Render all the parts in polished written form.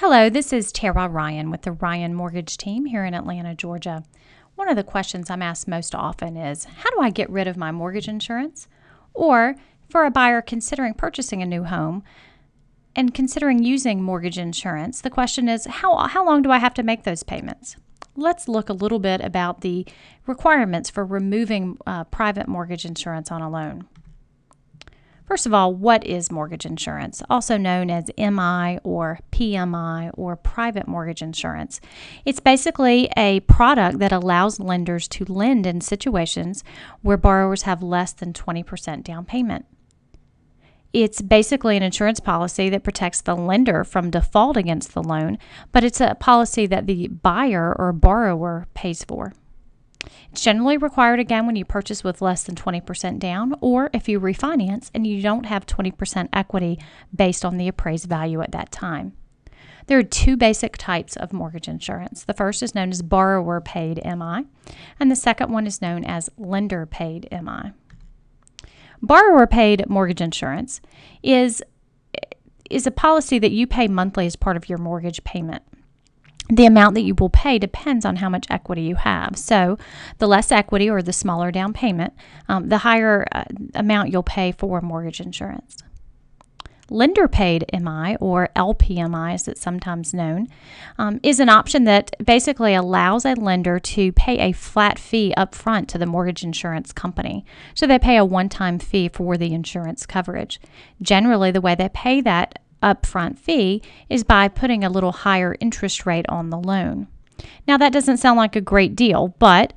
Hello, this is Tara Ryan with the Ryan Mortgage Team here in Atlanta, Georgia. One of the questions I'm asked most often is, how do I get rid of my mortgage insurance? Or for a buyer considering purchasing a new home and considering using mortgage insurance, the question is, how long do I have to make those payments? Let's look a little bit about the requirements for removing private mortgage insurance on a loan. First of all, what is mortgage insurance? Also known as MI or PMI or private mortgage insurance. It's basically a product that allows lenders to lend in situations where borrowers have less than 20% down payment. It's basically an insurance policy that protects the lender from default against the loan, but it's a policy that the buyer or borrower pays for. It's generally required again when you purchase with less than 20% down, or if you refinance and you don't have 20% equity based on the appraised value at that time. There are two basic types of mortgage insurance. The first is known as borrower paid MI, and the second one is known as lender paid MI. Borrower paid mortgage insurance is a policy that you pay monthly as part of your mortgage payment. The amount that you will pay depends on how much equity you have. So the less equity or the smaller down payment, the higher amount you'll pay for mortgage insurance. Lender paid MI, or LPMI as it's sometimes known, is an option that basically allows a lender to pay a flat fee up front to the mortgage insurance company. So they pay a one-time fee for the insurance coverage. Generally, the way they pay that upfront fee is by putting a little higher interest rate on the loan. Now, that doesn't sound like a great deal, but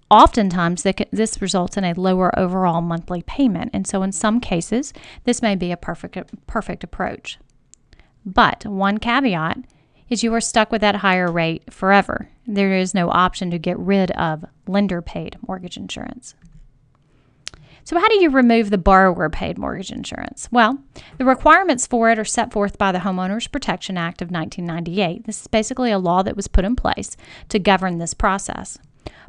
oftentimes this results in a lower overall monthly payment, and so in some cases, this may be a perfect approach. But one caveat is you are stuck with that higher rate forever. There is no option to get rid of lender-paid mortgage insurance. So how do you remove the borrower-paid mortgage insurance? Well, the requirements for it are set forth by the Homeowners Protection Act of 1998. This is basically a law that was put in place to govern this process.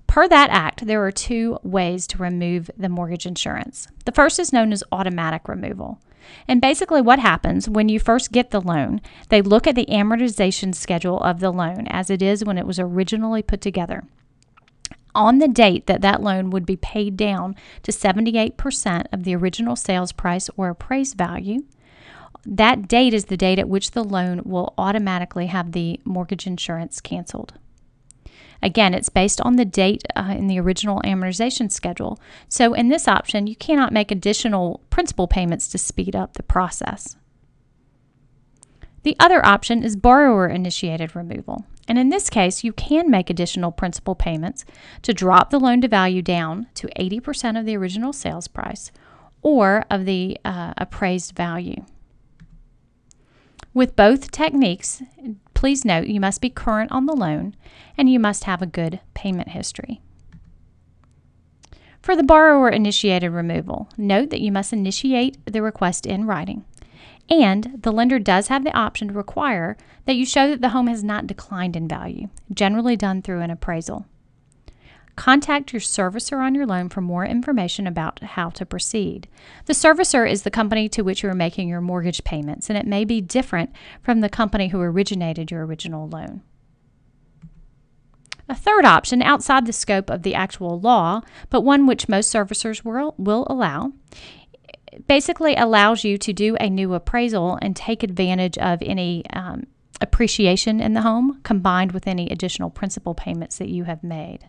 Per that act, there are two ways to remove the mortgage insurance. The first is known as automatic removal. And basically what happens when you first get the loan, they look at the amortization schedule of the loan as it is when it was originally put together. On the date that that loan would be paid down to 78% of the original sales price or appraised value, that date is the date at which the loan will automatically have the mortgage insurance canceled. Again, it's based on the date in the original amortization schedule. So in this option, you cannot make additional principal payments to speed up the process. The other option is borrower-initiated removal. And in this case, you can make additional principal payments to drop the loan-to-value down to 80% of the original sales price or of the appraised value. With both techniques, please note you must be current on the loan and you must have a good payment history. For the borrower-initiated removal, note that you must initiate the request in writing. And the lender does have the option to require that you show that the home has not declined in value, generally done through an appraisal. Contact your servicer on your loan for more information about how to proceed. The servicer is the company to which you are making your mortgage payments, and it may be different from the company who originated your original loan. A third option outside the scope of the actual law, but one which most servicers will allow, basically allows you to do a new appraisal and take advantage of any appreciation in the home combined with any additional principal payments that you have made.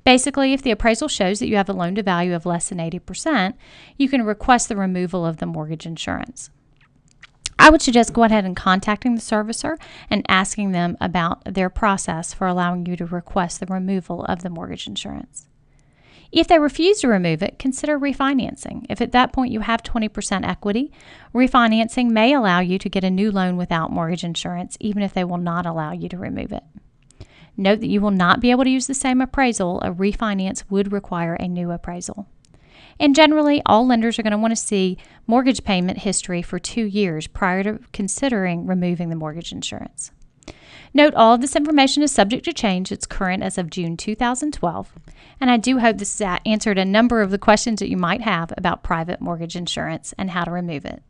Basically, if the appraisal shows that you have a loan to value of less than 80%, you can request the removal of the mortgage insurance. I would suggest go ahead and contacting the servicer and asking them about their process for allowing you to request the removal of the mortgage insurance. If they refuse to remove it, consider refinancing. If at that point you have 20% equity, refinancing may allow you to get a new loan without mortgage insurance, even if they will not allow you to remove it. Note that you will not be able to use the same appraisal. A refinance would require a new appraisal. And generally, all lenders are going to want to see mortgage payment history for 2 years prior to considering removing the mortgage insurance. Note all of this information is subject to change. It's current as of June 2012. And I do hope this has answered a number of the questions that you might have about private mortgage insurance and how to remove it.